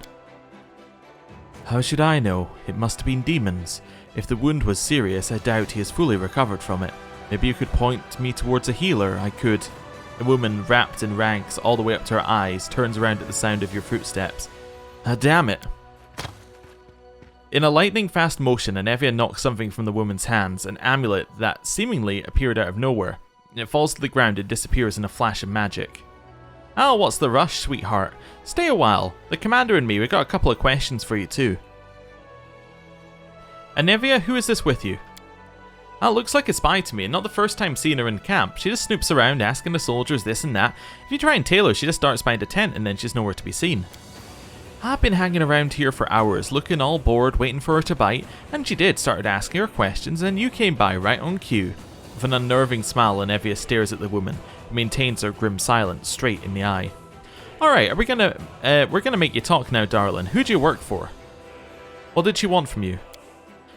How should I know? It must have been demons. If the wound was serious, I doubt he has fully recovered from it. Maybe you could point me towards a healer. I could. A woman wrapped in rags all the way up to her eyes turns around at the sound of your footsteps. Ah, damn it. In a lightning-fast motion, Anevia knocks something from the woman's hands, an amulet that seemingly appeared out of nowhere. It falls to the ground and disappears in a flash of magic. Oh, what's the rush, sweetheart? Stay a while. The commander and me, we got a couple of questions for you too. Anevia, who is this with you? Oh, looks like a spy to me, and not the first time seeing her in camp. She just snoops around, asking the soldiers this and that. If you try and tail her, she just starts behind a tent, and then she's nowhere to be seen. I've been hanging around here for hours, looking all bored, waiting for her to bite, and she started asking her questions, and you came by right on cue. With an unnerving smile, Anevia stares at the woman, and maintains her grim silence straight in the eye. Alright, we're gonna make you talk now, darling. Who do you work for? What did she want from you?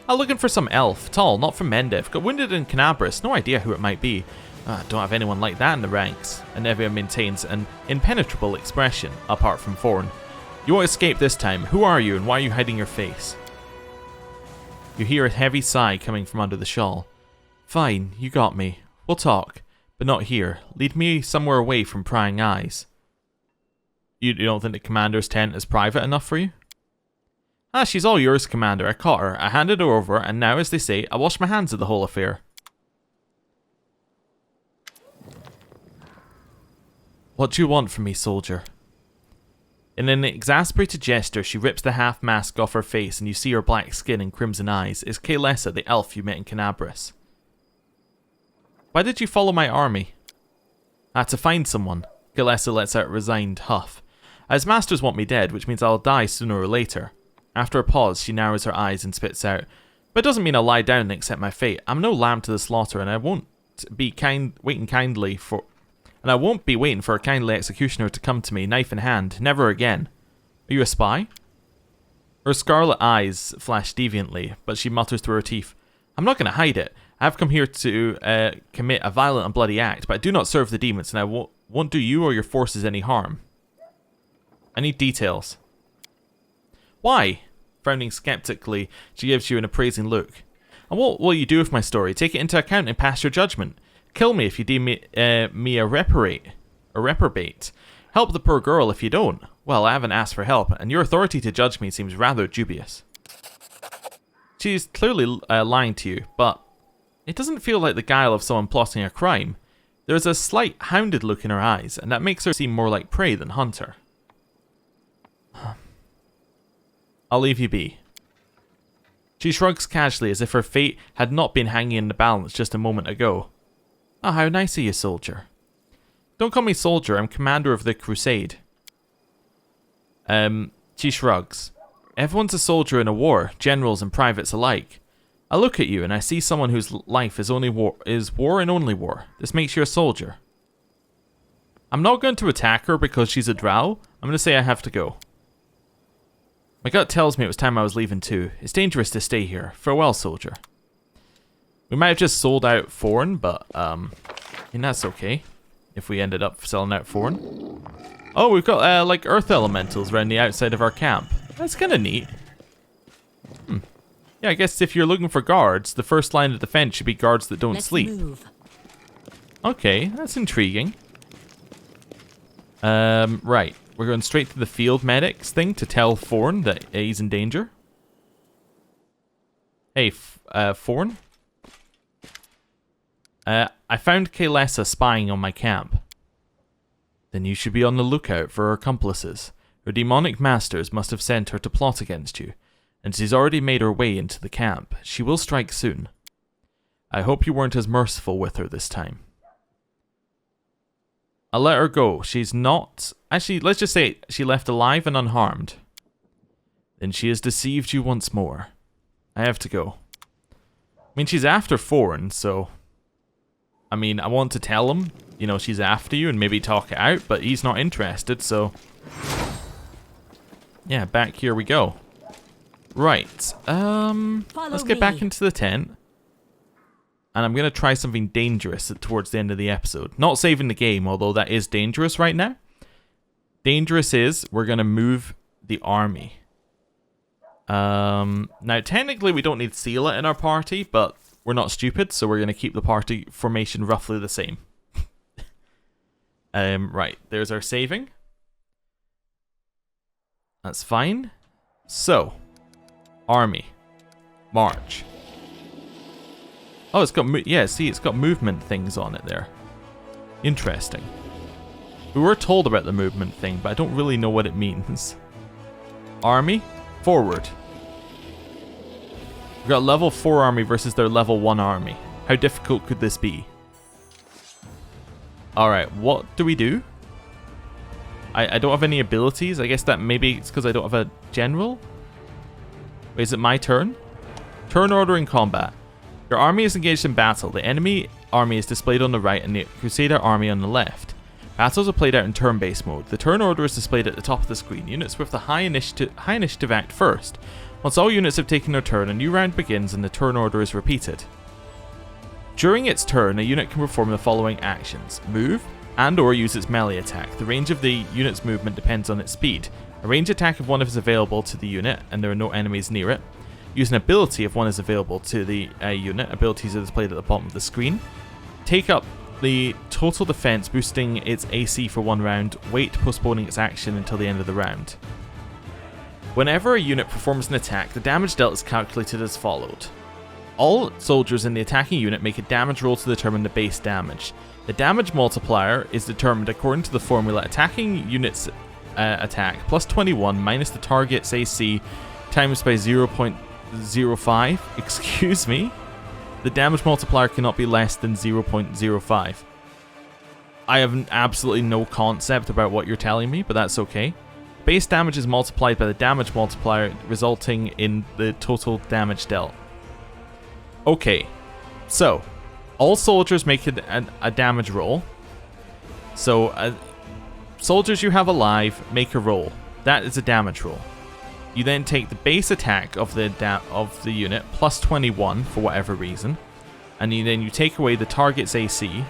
I'm looking for some elf, tall, not from Mendev, got wounded in Canabris, no idea who it might be. Don't have anyone like that in the ranks. Anevia maintains an impenetrable expression, apart from Thorn. You won't escape this time. Who are you and why are you hiding your face? You hear a heavy sigh coming from under the shawl. Fine, you got me. We'll talk, but not here. Lead me somewhere away from prying eyes. You don't think the commander's tent is private enough for you? Ah, she's all yours, Commander. I caught her, I handed her over, and now, as they say, I wash my hands of the whole affair. What do you want from me, soldier? In an exasperated gesture, she rips the half-mask off her face, and you see her black skin and crimson eyes. It's Kaelessa, the elf you met in Canabris. Why did you follow my army? To find someone. Kaelessa lets out a resigned huff. His masters want me dead, which means I'll die sooner or later. After a pause, she narrows her eyes and spits out. But it doesn't mean I'll lie down and accept my fate. I'm no lamb to the slaughter, and I won't be waiting for a kindly executioner to come to me, knife in hand. Never again. Are you a spy? Her scarlet eyes flash deviantly, but she mutters through her teeth. I'm not going to hide it. I have come here to commit a violent and bloody act, but I do not serve the demons, and I won't do you or your forces any harm. I need details. Why? Frowning skeptically, she gives you an appraising look. And what will you do with my story? Take it into account and pass your judgment. Kill me if you deem me a reprobate. Help the poor girl if you don't. Well, I haven't asked for help, and your authority to judge me seems rather dubious. She's clearly lying to you, but it doesn't feel like the guile of someone plotting a crime. There's a slight hounded look in her eyes, and that makes her seem more like prey than hunter. I'll leave you be. She shrugs casually as if her fate had not been hanging in the balance just a moment ago. Oh, how nice of you, soldier. Don't call me soldier, I'm commander of the Crusade. She shrugs. Everyone's a soldier in a war, generals and privates alike. I look at you and I see someone whose life is war and only war. This makes you a soldier. I'm not going to attack her because she's a drow. I'm going to say I have to go. My gut tells me it was time I was leaving too. It's dangerous to stay here. Farewell, soldier. We might have just sold out Thorn, but that's okay. If we ended up selling out Thorn. Oh, we've got like earth elementals around the outside of our camp. That's kind of neat. Yeah, I guess if you're looking for guards, the first line of defense should be guards that don't Let's sleep. move. Okay, that's intriguing. Right. We're going straight to the field medics thing to tell Thorn that he's in danger. Hey, Thorn? I found Kaelessa spying on my camp. Then you should be on the lookout for her accomplices. Her demonic masters must have sent her to plot against you, and she's already made her way into the camp. She will strike soon. I hope you weren't as merciful with her this time. I'll let her go. She's not... Actually, let's just say she left alive and unharmed. Then she has deceived you once more. I have to go. I mean, she's after Thorn, so... I mean, I want to tell him, you know, she's after you and maybe talk it out, but he's not interested, so... Yeah, back here we go. Right, let's get back into the tent. And I'm going to try something dangerous towards the end of the episode. Not saving the game, although that is dangerous right now. Dangerous is we're going to move the army. Now, technically, we don't need Seela in our party, but we're not stupid, so we're going to keep the party formation roughly the same. Right, there's our saving. That's fine. So, army. March. Oh, it's got, it's got movement things on it there. Interesting. We were told about the movement thing, but I don't really know what it means. Army, forward. We've got a level 4 army versus their level 1 army. How difficult could this be? Alright, what do we do? I don't have any abilities. I guess that maybe it's because I don't have a general? Wait, is it my turn? Turn order in combat. Your army is engaged in battle. The enemy army is displayed on the right and the Crusader army on the left. Battles are played out in turn-based mode. The turn order is displayed at the top of the screen. Units with the high initiative act first. Once all units have taken their turn, a new round begins and the turn order is repeated. During its turn, a unit can perform the following actions. Move, and or use its melee attack. The range of the unit's movement depends on its speed. A range attack if one is available to the unit and there are no enemies near it. Use an ability if one is available to the unit. Abilities are displayed at the bottom of the screen. Take up the total defense, boosting its AC for 1 round. Wait, postponing its action until the end of the round. Whenever a unit performs an attack, the damage dealt is calculated as followed. All soldiers in the attacking unit make a damage roll to determine the base damage. The damage multiplier is determined according to the formula attacking units attack plus 21 minus the target's AC times by 0.05. Excuse me? The damage multiplier cannot be less than 0.05. I have absolutely no concept about what you're telling me, but that's okay. Base damage is multiplied by the damage multiplier, resulting in the total damage dealt. Okay, so all soldiers make a damage roll. So, soldiers you have alive make a roll. That is a damage roll. You then take the base attack of the unit plus 21 for whatever reason, and then you take away the target's AC,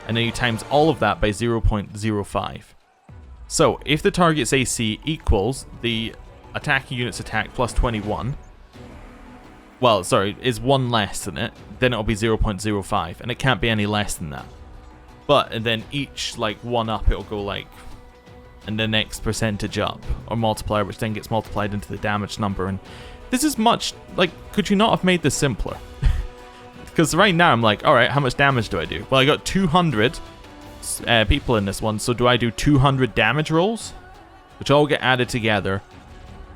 and then you times all of that by 0.05. So, if the target's AC equals the attacking unit's attack plus 21, well, sorry, is 1 less than it, then it'll be 0.05, and it can't be any less than that. But, and then each, like, 1 up, it'll go, like, and the next percentage up, or multiplier, which then gets multiplied into the damage number, and this is much, like, could you not have made this simpler? Because right now I'm like, alright, how much damage do I do? Well, I got 200 people in this one, so do I do 200 damage rolls? Which all get added together,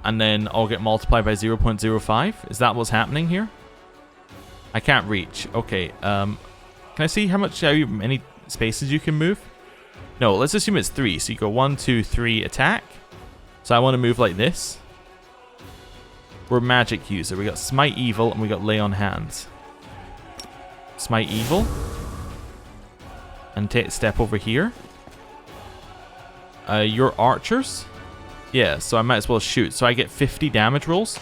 and then all get multiplied by 0.05? Is that what's happening here? I can't reach. Okay, can I see how many spaces you can move? No, let's assume it's 3. So you go 1, 2, 3, attack. So I want to move like this. We're a magic user. We got Smite Evil and we got Lay on Hands. Smite Evil. And take a step over here. You're archers? Yeah, so I might as well shoot. So I get 50 damage rolls.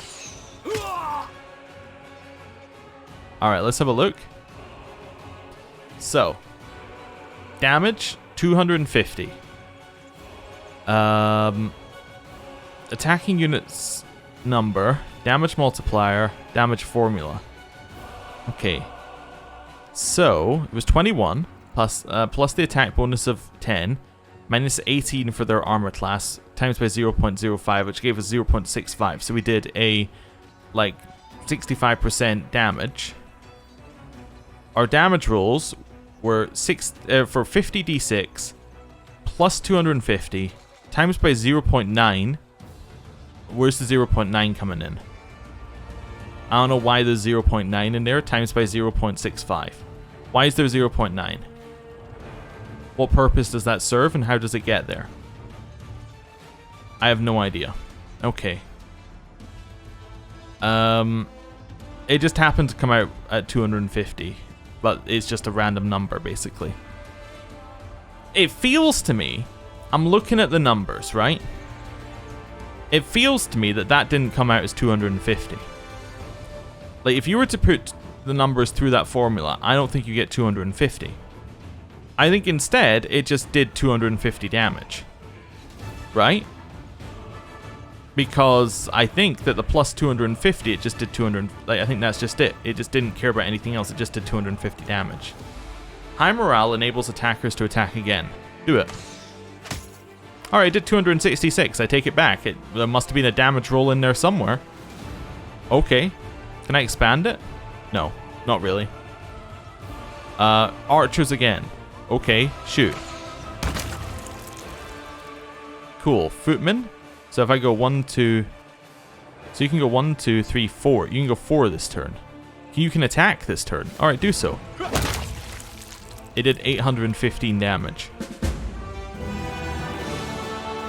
Alright, let's have a look. So, damage, 250. Attacking units number, damage multiplier, damage formula. Okay. So, it was 21, plus the attack bonus of 10, minus 18 for their armor class, times by 0.05, which gave us 0.65. So we did a, like, 65% damage. Our damage rolls were for 50d6 plus 250 times by 0.9. Where's the 0.9 coming in? I don't know why there's 0.9 in there, times by 0.65. Why is there 0.9? What purpose does that serve and how does it get there? I have no idea. Okay. It just happened to come out at 250. But it's just a random number, basically. It feels to me, I'm looking at the numbers, right? It feels to me that that didn't come out as 250. Like, if you were to put the numbers through that formula, I don't think you get 250. I think instead, it just did 250 damage. Right? Because I think that the plus 250, it just did 200. Like, I think that's just it. It just didn't care about anything else. It just did 250 damage. High morale enables attackers to attack again. Do it. Alright, it did 266. I take it back. There must have been a damage roll in there somewhere. Okay. Can I expand it? No, not really. Archers again. Okay, shoot. Cool. Footmen. So if I go 1, 2... So you can go 1, 2, 3, 4. You can go 4 this turn. You can attack this turn. Alright, do so. It did 815 damage.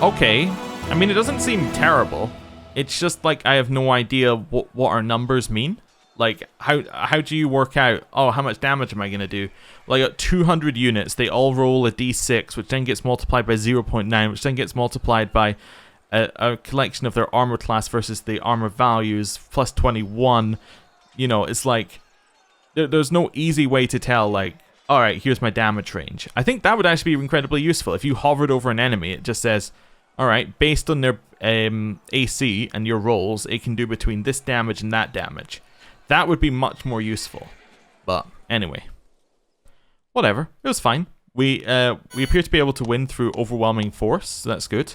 Okay. I mean, it doesn't seem terrible. It's just like I have no idea what our numbers mean. Like, how do you work out, oh, how much damage am I going to do? Well, I got 200 units. They all roll a d6, which then gets multiplied by 0.9, which then gets multiplied by a collection of their armor class versus the armor values, plus 21. You know, it's like, there's no easy way to tell, like, alright, here's my damage range. I think that would actually be incredibly useful. If you hovered over an enemy, it just says, alright, based on their AC and your rolls, it can do between this damage and that damage. That would be much more useful. But, anyway. Whatever, it was fine. We appear to be able to win through overwhelming force, so that's good.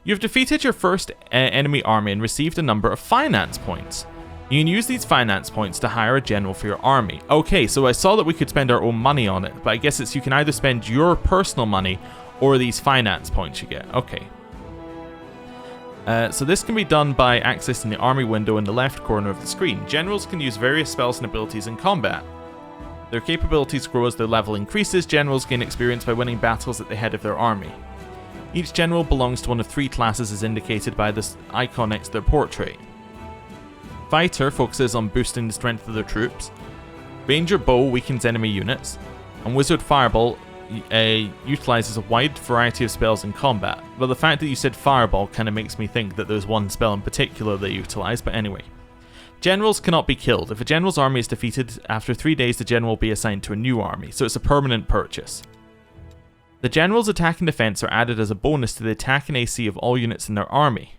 You've defeated your first enemy army and received a number of finance points. You can use these finance points to hire a general for your army. Okay, so I saw that we could spend our own money on it, but I guess it's you can either spend your personal money or these finance points you get. Okay. So this can be done by accessing the army window in the left corner of the screen. Generals can use various spells and abilities in combat. Their capabilities grow as their level increases. Generals gain experience by winning battles at the head of their army. Each general belongs to one of 3 classes as indicated by this icon next to their portrait. Fighter focuses on boosting the strength of their troops. Ranger Bow weakens enemy units. And Wizard Fireball utilizes a wide variety of spells in combat. Well, the fact that you said Fireball kind of makes me think that there's one spell in particular they utilize, but anyway. Generals cannot be killed. If a general's army is defeated, after 3 days the general will be assigned to a new army, so it's a permanent purchase. The general's attack and defense are added as a bonus to the attack and AC of all units in their army.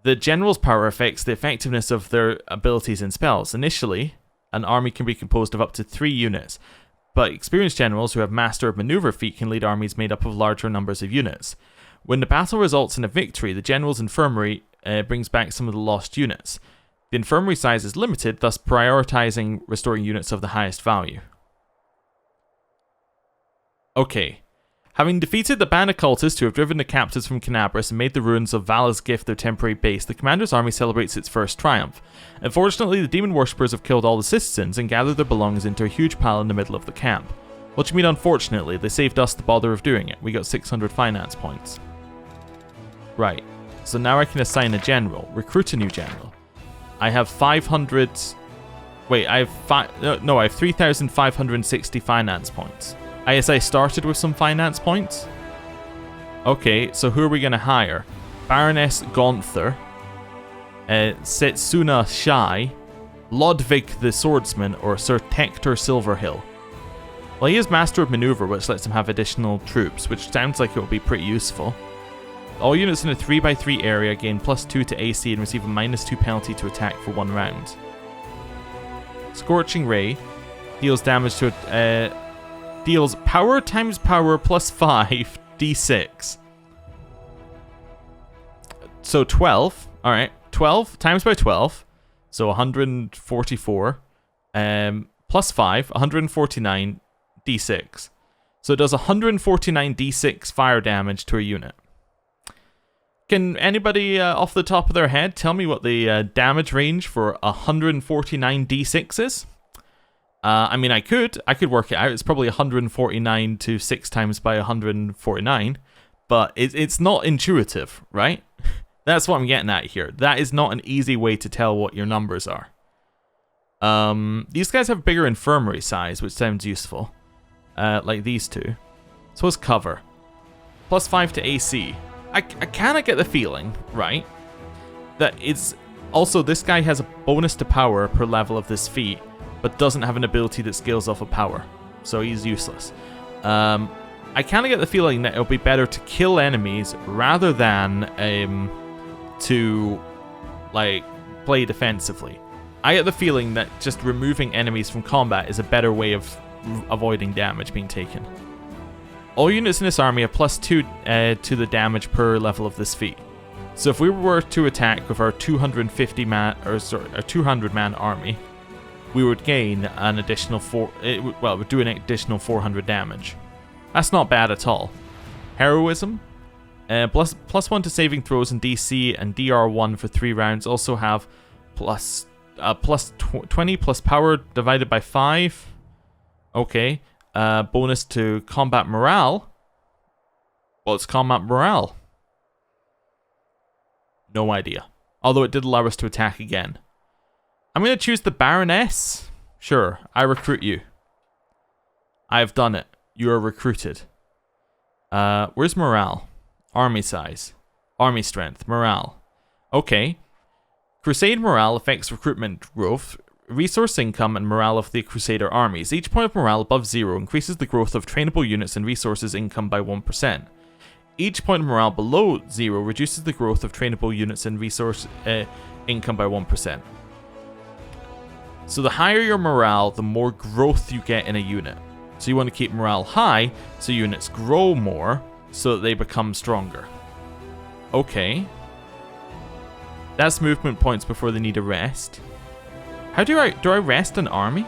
The general's power affects the effectiveness of their abilities and spells. Initially, an army can be composed of up to 3 units, but experienced generals who have Master of Maneuver feat can lead armies made up of larger numbers of units. When the battle results in a victory, the general's infirmary brings back some of the lost units. The infirmary size is limited, thus prioritizing restoring units of the highest value. Okay. Having defeated the band of cultists who have driven the captives from Canabras and made the ruins of Vala's Gift their temporary base, the commander's army celebrates its first triumph. Unfortunately, the demon worshippers have killed all the citizens and gathered their belongings into a huge pile in the middle of the camp. What do you mean unfortunately? They saved us the bother of doing it. We got 600 finance points. Right. So now I can assign a general. Recruit a new general. I have 500... Wait, I have 3,560 finance points. I guess I started with some finance points. Okay, so who are we going to hire? Baroness Gonther, Setsuna Shai, Lodvig the Swordsman, or Sir Tector Silverhill. Well, he is Master of Maneuver, which lets him have additional troops, which sounds like it will be pretty useful. All units in a 3x3 area gain +2 to AC and receive a -2 penalty to attack for 1 round. Scorching Ray deals damage to deals power times power +5 d6. So 12. Alright. 12 times by 12. So 144. +5. 149 d6. So it does 149 d6 fire damage to a unit. Can anybody off the top of their head tell me what the damage range for 149 d6 is? I mean, I could work it out. It's probably 149 to 6 times by 149, but it's not intuitive, right? That's what I'm getting at here. That is not an easy way to tell what your numbers are. These guys have bigger infirmary size, which sounds useful. Like these two. So what's cover? +5 to AC. I kind of get the feeling, right, that it's Also, this guy has a bonus to power per level of this feat, but doesn't have an ability that scales off of power, so he's useless. I kind of get the feeling that it'll be better to kill enemies rather than to like play defensively. I get the feeling that just removing enemies from combat is a better way of avoiding damage being taken. All units in this army have +2 to the damage per level of this feat. So if we were to attack with our 200 man army, we would gain an additional it would do an additional 400 damage. That's not bad at all. Heroism, +1 to saving throws in DC and DR1 for 3 rounds. Also have +20 plus power divided by 5. Okay. Bonus to combat morale. Well, it's combat morale. No idea. Although it did allow us to attack again. I'm going to choose the Baroness. Sure, I recruit you. I've done it. You are recruited. Where's morale? Army size. Army strength. Morale. Okay. Crusade morale affects recruitment growth, resource income, and morale of the Crusader armies. Each point of morale above 0 increases the growth of trainable units and resources income by 1%. Each point of morale below 0 reduces the growth of trainable units and resource income by 1%. So the higher your morale, the more growth you get in a unit. So you want to keep morale high so units grow more so that they become stronger. Okay. That's movement points before they need a rest. How do I rest an army?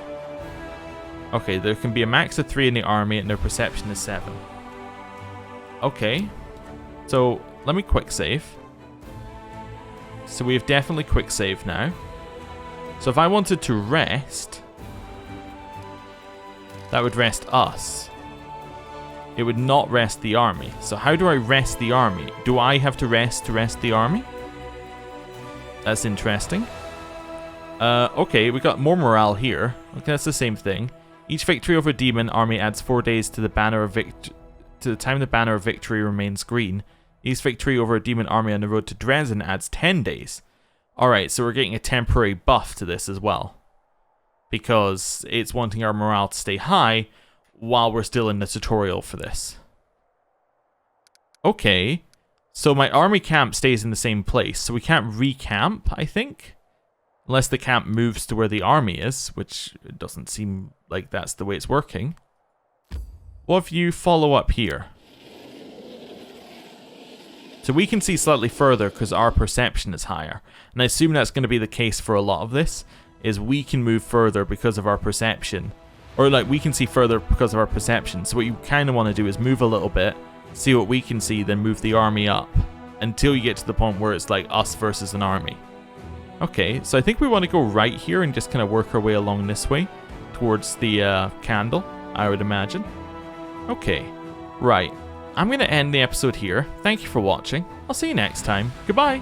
Okay, there can be a max of 3 in the army and their perception is 7. Okay. So let me quick save. So we have definitely quick save now. So if I wanted to rest, that would rest us. It would not rest the army. So how do I rest the army? Do I have to rest the army? That's interesting. Okay, we got more morale here. Okay, that's the same thing. Each victory over a demon army adds 4 days to the banner of to the time the banner of victory remains green. Each victory over a demon army on the road to Dresden adds 10 days. Alright, so we're getting a temporary buff to this as well. Because it's wanting our morale to stay high while we're still in the tutorial for this. Okay, so my army camp stays in the same place, so we can't recamp, I think? Unless the camp moves to where the army is, which it doesn't seem like that's the way it's working. What if you follow up here? So we can see slightly further because our perception is higher. And I assume that's going to be the case for a lot of this, is we can move further because of our perception. Or like we can see further because of our perception. So what you kind of want to do is move a little bit, see what we can see, then move the army up. Until you get to the point where it's like us versus an army. Okay, so I think we want to go right here and just kind of work our way along this way towards the candle, I would imagine. Okay, right. I'm going to end the episode here. Thank you for watching. I'll see you next time. Goodbye.